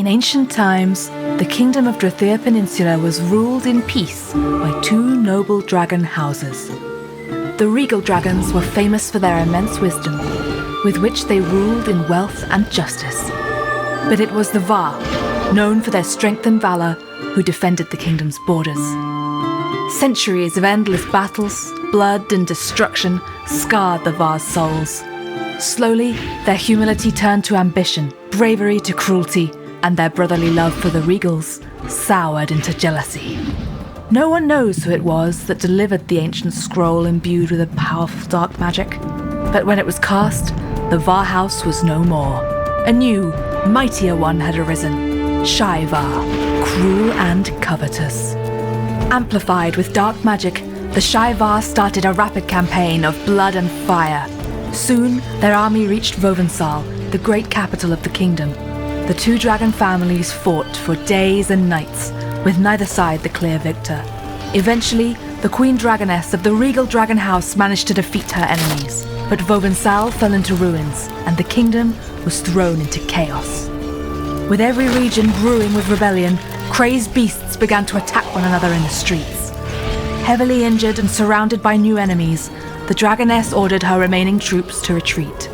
ancient times, the kingdom of Drathea Peninsula was ruled in peace by two noble dragon houses. The regal dragons were famous for their immense wisdom, with which they ruled in wealth and justice. But it was the Var, known for their strength and valor, who defended the kingdom's borders. Centuries of endless battles, blood and destruction scarred the Var's souls. Slowly, their humility turned to ambition, bravery to cruelty, and their brotherly love for the regals soured into jealousy. No one knows who it was that delivered the ancient scroll imbued with a powerful dark magic. But when it was cast, the Var house was no more. A new, mightier one had arisen, Shai-Var, cruel and covetous. Amplified with dark magic, the Shai-Var started a rapid campaign of blood and fire. Soon, their army reached Vovensal, the great capital of the kingdom. The two dragon families fought for days and nights, with neither side the clear victor. Eventually, the Queen Dragoness of the regal dragon house managed to defeat her enemies, but Vovensal fell into ruins, and the kingdom was thrown into chaos. With every region brewing with rebellion, crazed beasts began to attack one another in the streets. Heavily injured and surrounded by new enemies, the Dragoness ordered her remaining troops to retreat.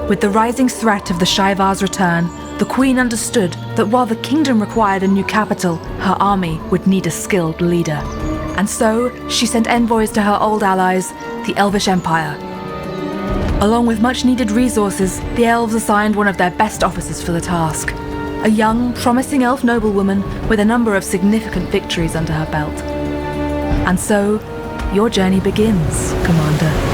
With the rising threat of the Shai-Var's return, the Queen understood that while the kingdom required a new capital, her army would need a skilled leader. And so, she sent envoys to her old allies, the Elvish Empire. Along with much-needed resources, the elves assigned one of their best officers for the task. A young, promising elf noblewoman with a number of significant victories under her belt. And so, your journey begins, Commander.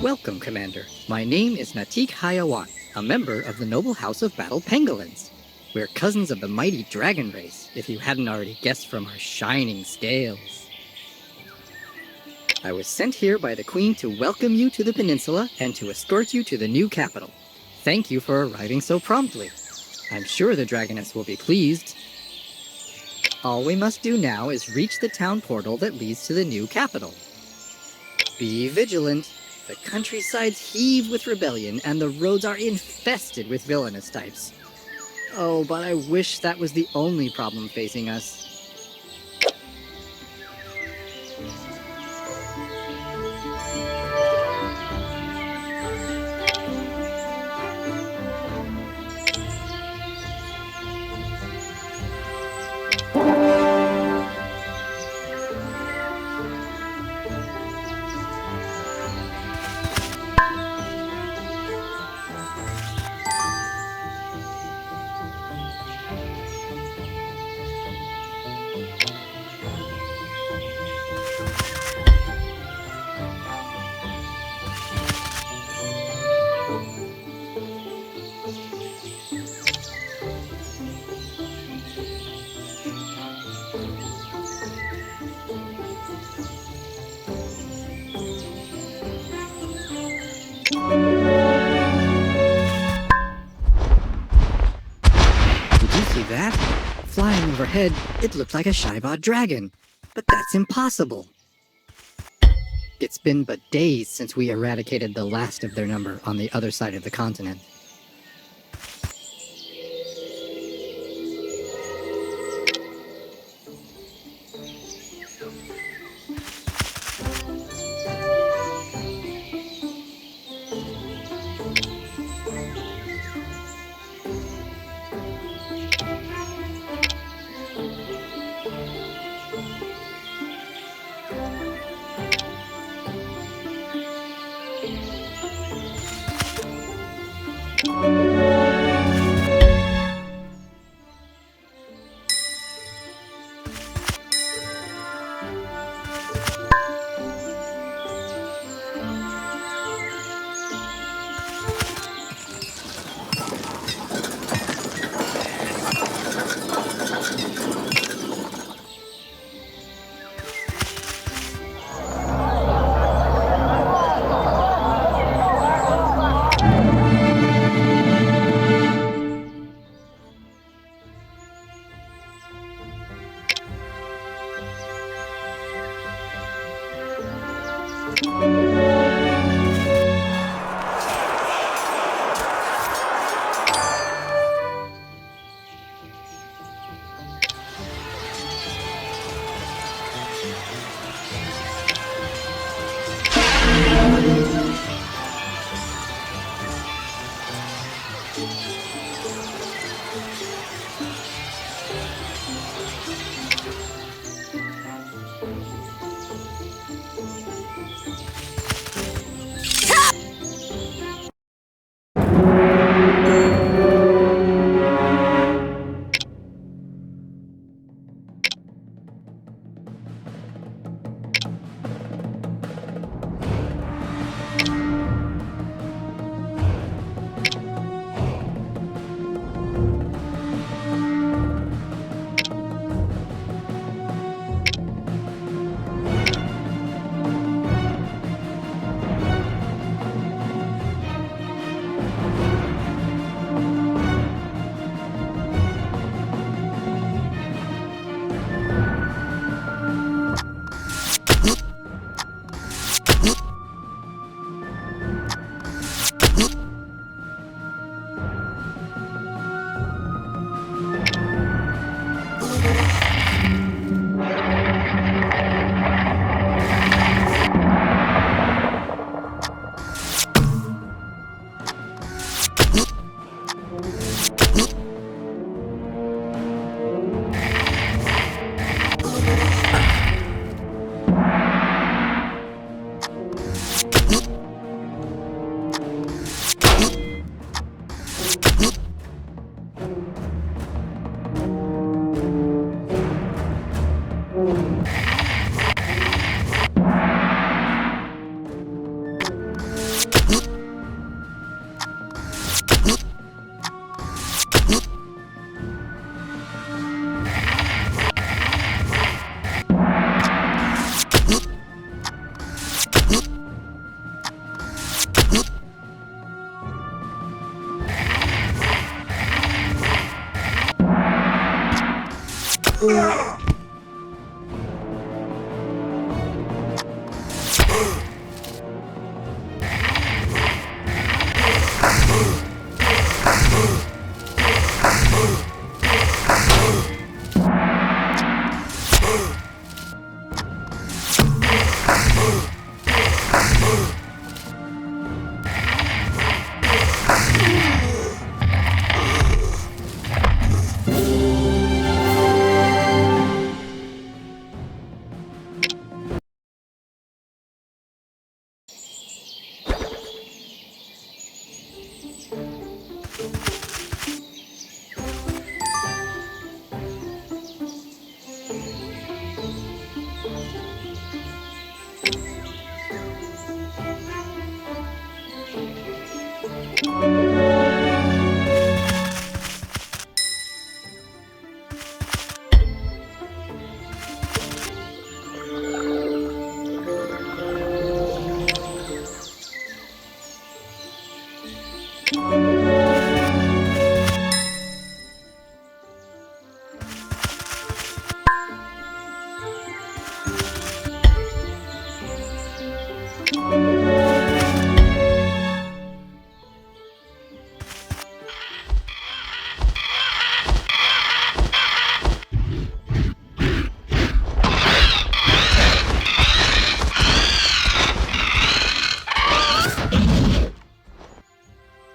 Welcome, Commander. My name is Natik Hayawan, a member of the noble house of Battle Pangolins. We're cousins of the mighty dragon race, if you hadn't already guessed from our shining scales. I was sent here by the Queen to welcome you to the peninsula and to escort you to the new capital. Thank you for arriving so promptly. I'm sure the Dragoness will be pleased. All we must do now is reach the town portal that leads to the new capital. Be vigilant. The countrysides heave with rebellion, and the roads are infested with villainous types. Oh, but I wish that was the only problem facing us. Flying overhead, it looked like a Shai-Var dragon, but that's impossible. It's been but days since we eradicated the last of their number on the other side of the continent.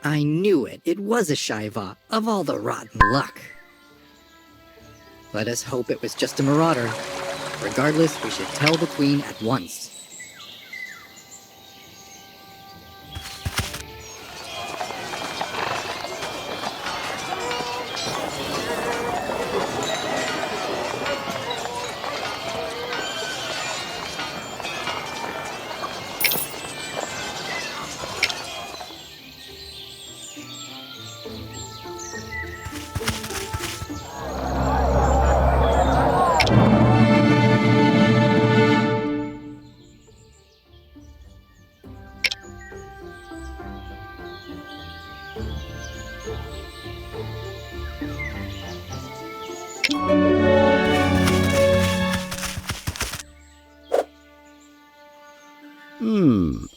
I knew it. It was a Shiva, of all the rotten luck. Let us hope it was just a marauder. Regardless, we should tell the Queen at once.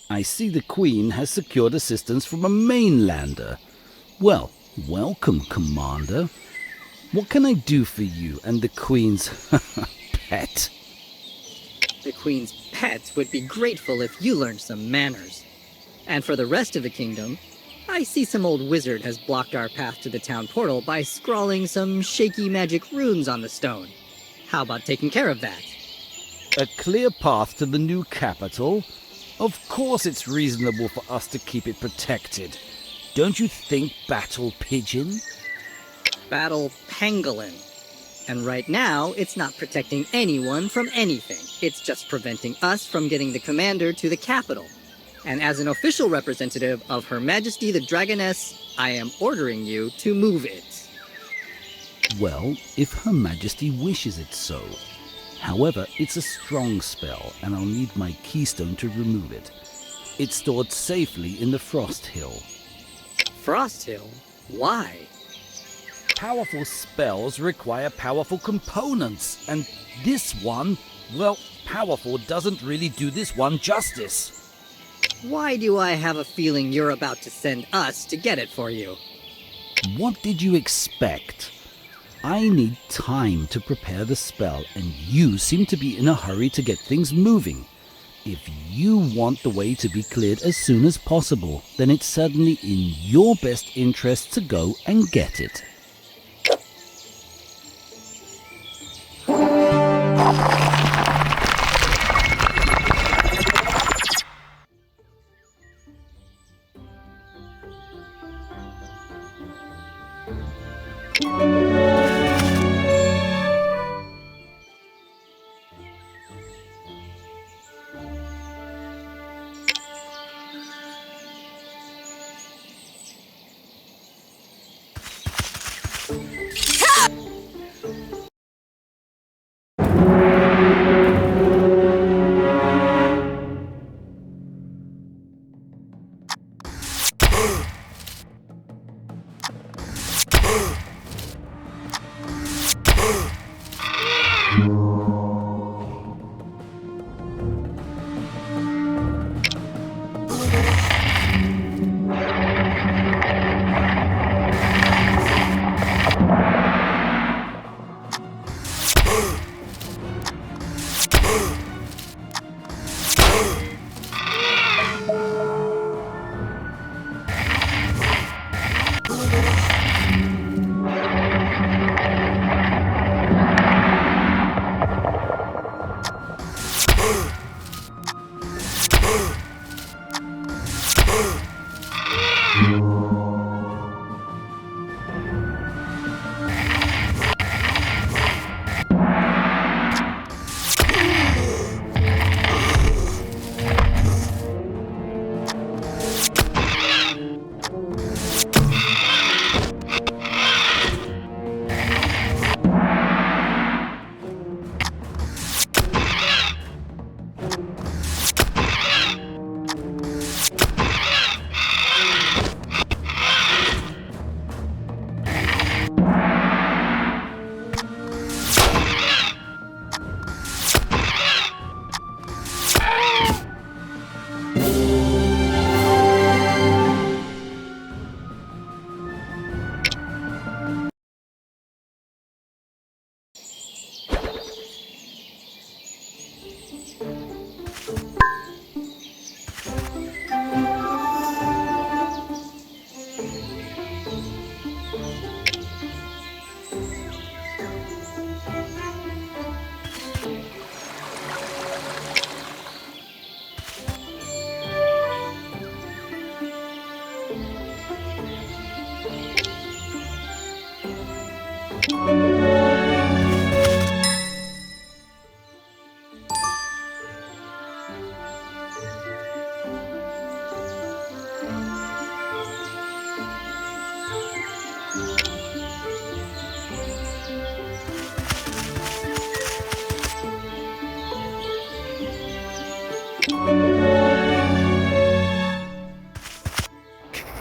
I see the Queen has secured assistance from a mainlander. Well, welcome, Commander. What can I do for you and the Queen's pet? The Queen's pet would be grateful if you learned some manners. And for the rest of the kingdom, I see some old wizard has blocked our path to the town portal by scrawling some shaky magic runes on the stone. How about taking care of that? A clear path to the new capital? Of course it's reasonable for us to keep it protected. Don't you think, Battle Pigeon? Battle Pangolin. And right now, it's not protecting anyone from anything. It's just preventing us from getting the commander to the capital. And as an official representative of Her Majesty the Dragoness, I am ordering you to move it. Well, if Her Majesty wishes it so. However, it's a strong spell, and I'll need my Keystone to remove it. It's stored safely in the Frost Hill. Frost Hill? Why? Powerful spells require powerful components, and this one, well, powerful doesn't really do this one justice. Why do I have a feeling you're about to send us to get it for you? What did you expect? I need time to prepare the spell, and you seem to be in a hurry to get things moving. If you want the way to be cleared as soon as possible, then it's certainly in your best interest to go and get it.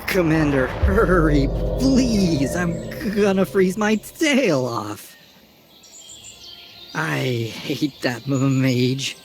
Commander, hurry, please. I'm gonna freeze my tail off. I hate that mage.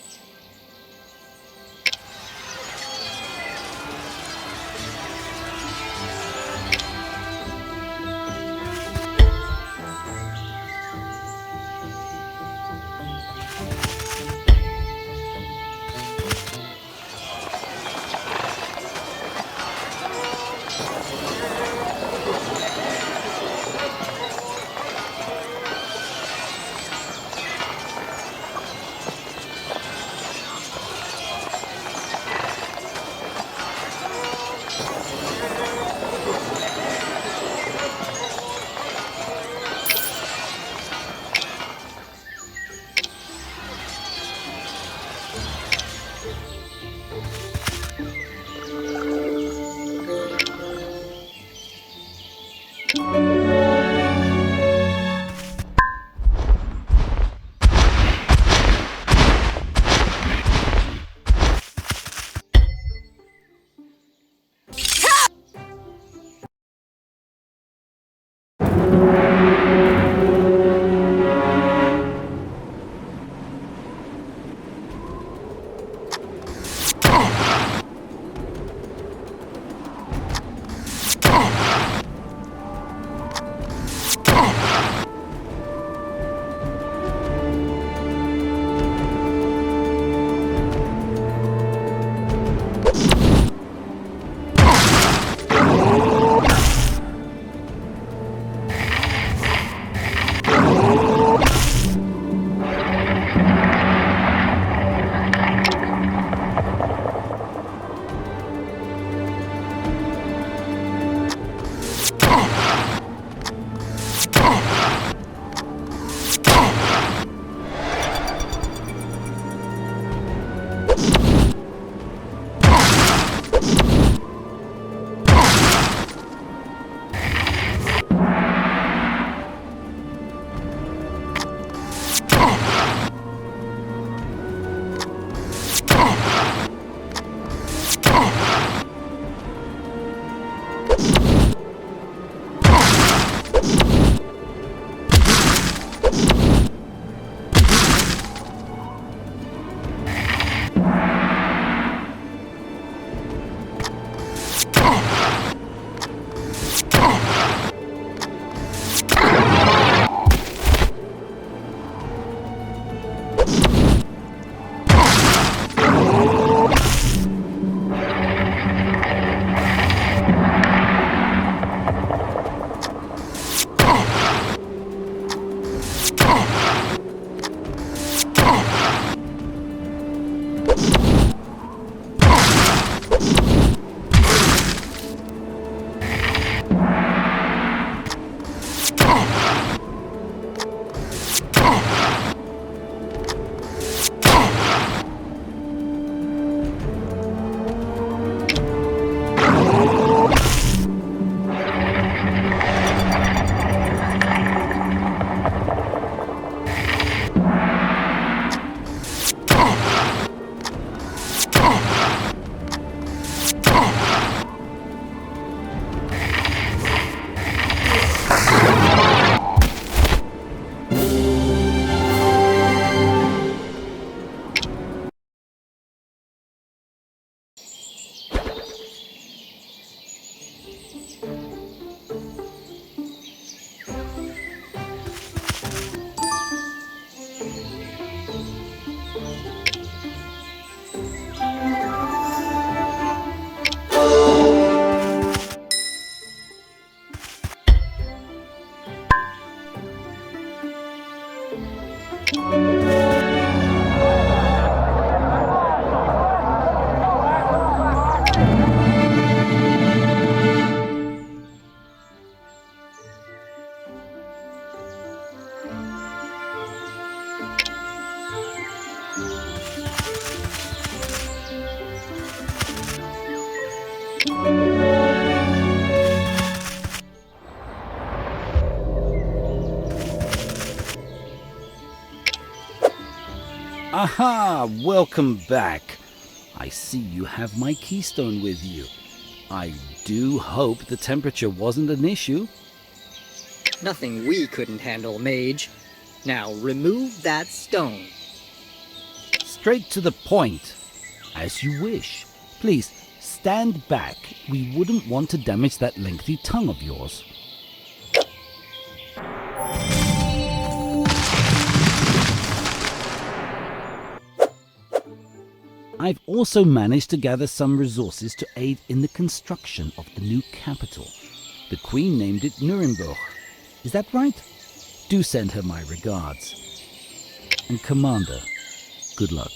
Aha! Welcome back. I see you have my Keystone with you. I do hope the temperature wasn't an issue. Nothing we couldn't handle, Mage. Now remove that stone. Straight to the point. As you wish. Please, stand back. We wouldn't want to damage that lengthy tongue of yours. I've also managed to gather some resources to aid in the construction of the new capital. The Queen named it Nuremberg. Is that right? Do send her my regards. And Commander, good luck.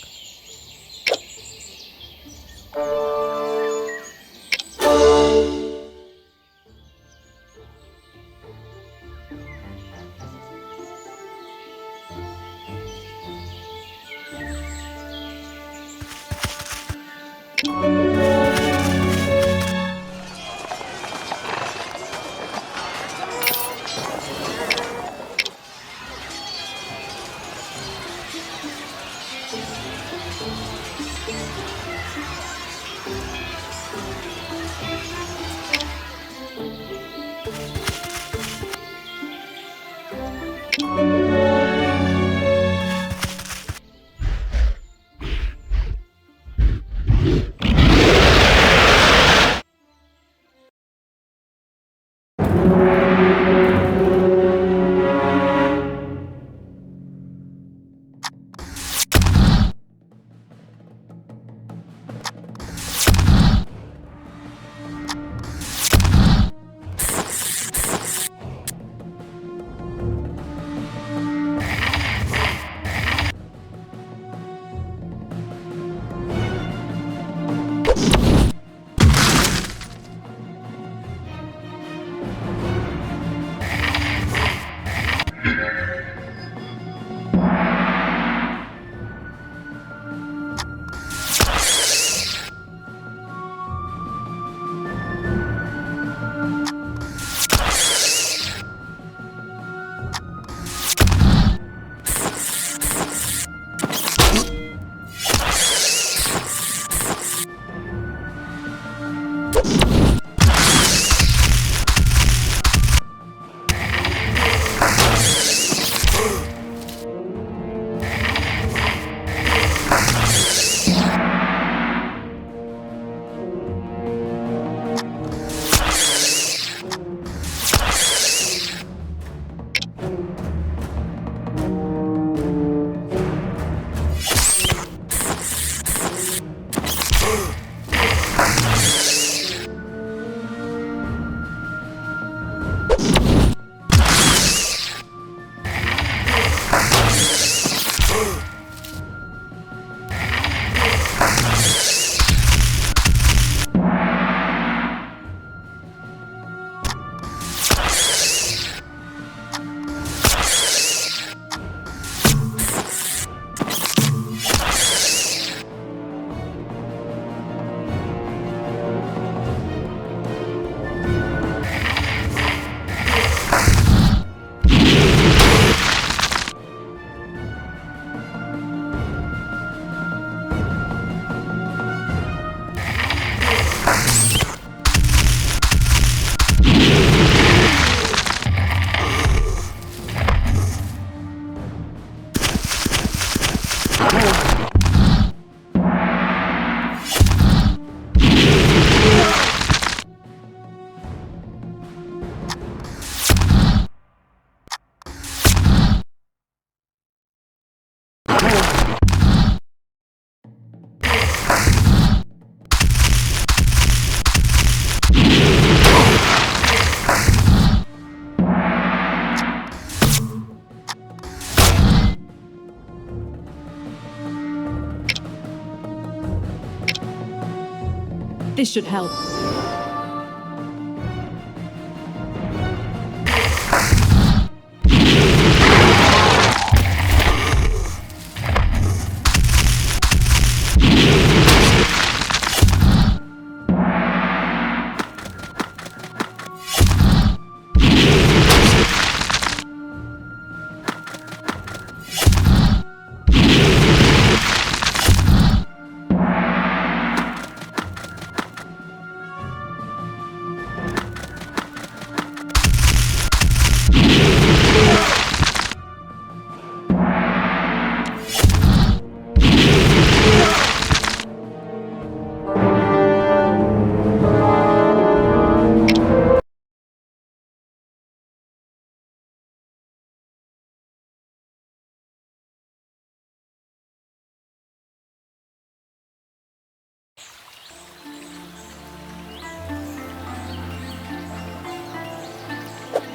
This should help.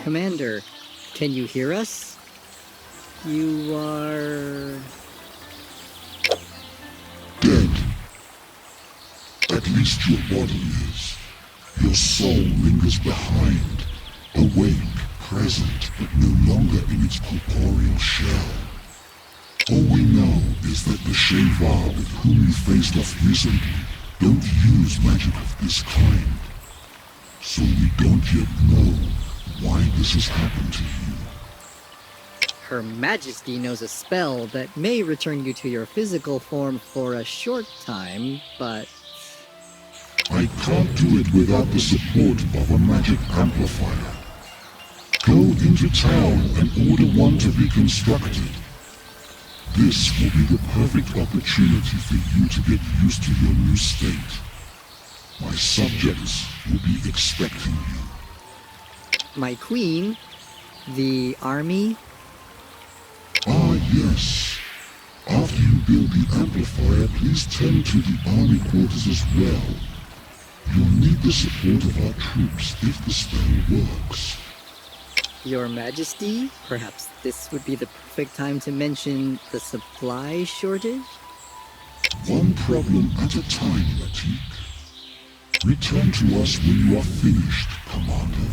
Commander, can you hear us? You are... dead. At least your body is. Your soul lingers behind, awake, present, but no longer in its corporeal shell. All we know is that the Shavar with whom you faced off recently don't use magic of this kind, so we don't yet know why this has happened to you. Her Majesty knows a spell that may return you to your physical form for a short time, but... I can't do it without the support of a magic amplifier. Go into town and order one to be constructed. This will be the perfect opportunity for you to get used to your new state. My subjects will be expecting you. My queen? The army? Ah, yes. After you build the amplifier, please tend to the army quarters as well. You'll need the support of our troops if the spell works. Your Majesty? Perhaps this would be the perfect time to mention the supply shortage? One problem at a time, Latik. Return to us when you are finished, Commander.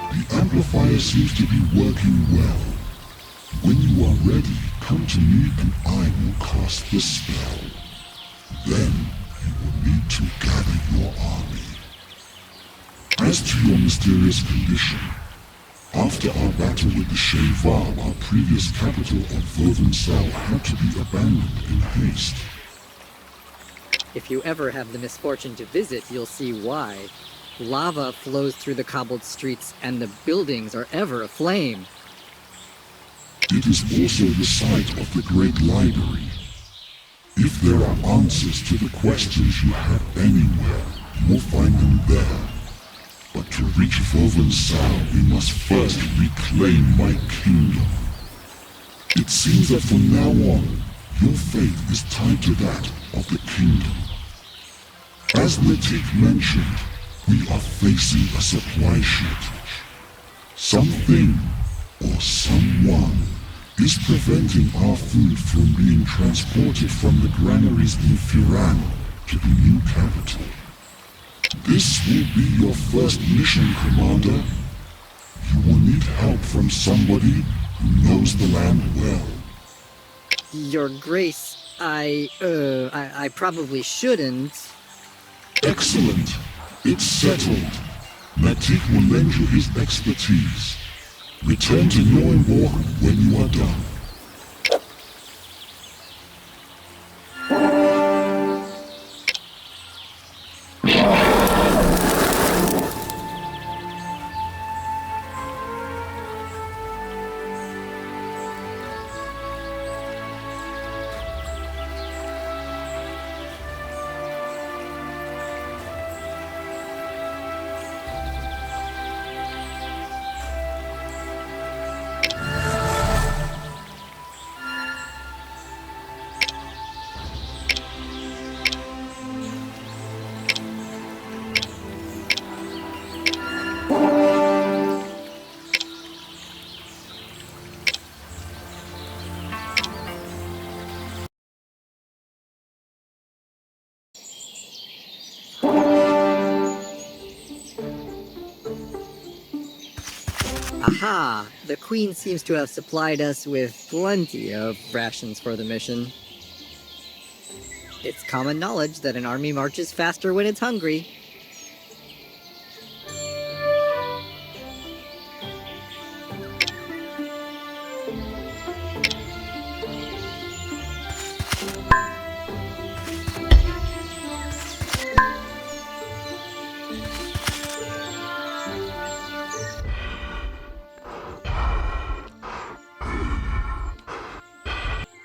The amplifier seems to be working well. When you are ready, come to me and I will cast the spell. Then you will need to gather your army. As to your mysterious condition, after our battle with the Shevar, our previous capital of Vovensal had to be abandoned in haste. If you ever have the misfortune to visit, you'll see why. Lava flows through the cobbled streets, and the buildings are ever aflame. It is also the site of the Great Library. If there are answers to the questions you have anywhere, you will find them there. But to reach Vovensal, we must first reclaim my kingdom. It seems that from now on, your fate is tied to that of the kingdom. As Latik mentioned, we are facing a supply shortage. Something, or someone, is preventing our food from being transported from the granaries in Firan to the new capital. This will be your first mission, Commander. You will need help from somebody who knows the land well. Your Grace, I probably shouldn't. Excellent. It's settled. Latik will lend you his expertise. Return to Neuenborg when you are done. Aha! The Queen seems to have supplied us with plenty of rations for the mission. It's common knowledge that an army marches faster when it's hungry.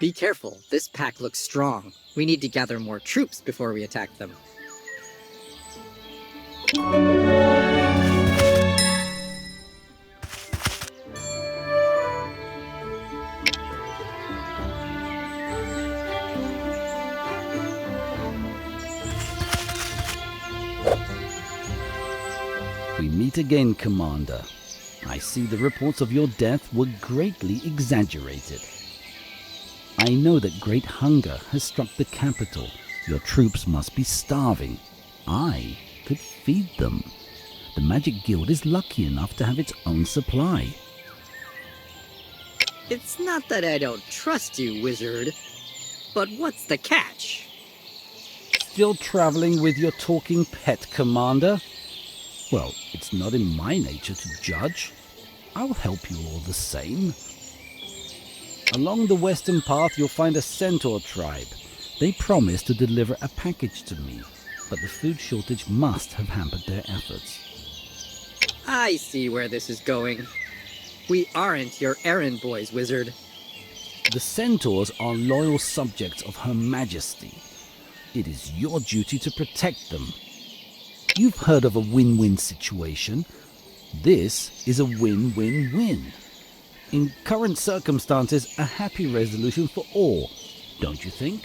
Be careful, this pack looks strong. We need to gather more troops before we attack them. We meet again, Commander. I see the reports of your death were greatly exaggerated. I know that great hunger has struck the capital. Your troops must be starving. I could feed them. The Magic Guild is lucky enough to have its own supply. It's not that I don't trust you, wizard. But what's the catch? Still traveling with your talking pet, Commander? Well, it's not in my nature to judge. I'll help you all the same. Along the western path you'll find a centaur tribe. They promised to deliver a package to me, but the food shortage must have hampered their efforts. I see where this is going. We aren't your errand boys, wizard. The centaurs are loyal subjects of Her Majesty. It is your duty to protect them. You've heard of a win-win situation. This is a win-win-win. In current circumstances, a happy resolution for all, don't you think?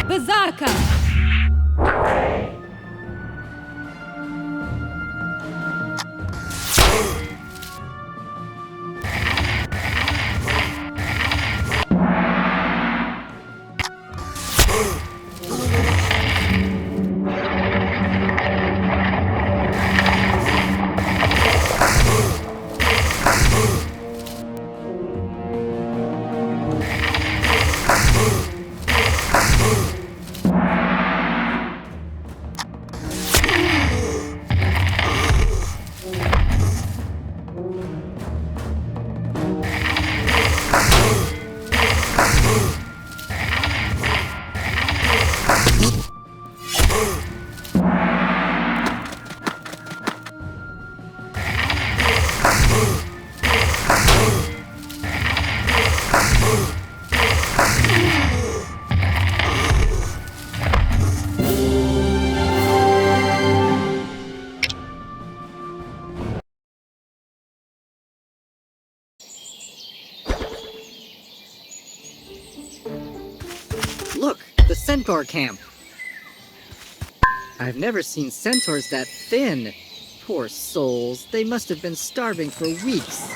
Berserker! Look, the centaur camp. I've never seen centaurs that thin. Poor souls, they must have been starving for weeks.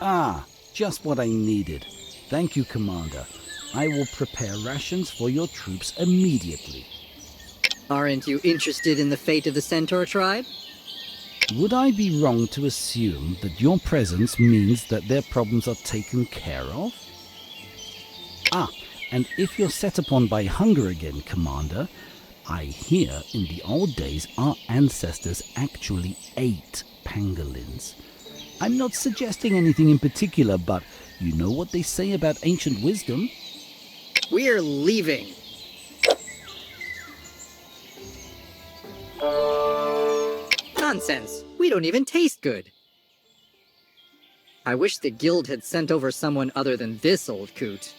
Ah, just what I needed. Thank you, Commander. I will prepare rations for your troops immediately. Aren't you interested in the fate of the centaur tribe? Would I be wrong to assume that your presence means that their problems are taken care of? Ah, and if you're set upon by hunger again, Commander, I hear in the old days our ancestors actually ate pangolins. I'm not suggesting anything in particular, but you know what they say about ancient wisdom? We're leaving. Nonsense! We don't even taste good! I wish the guild had sent over someone other than this old coot.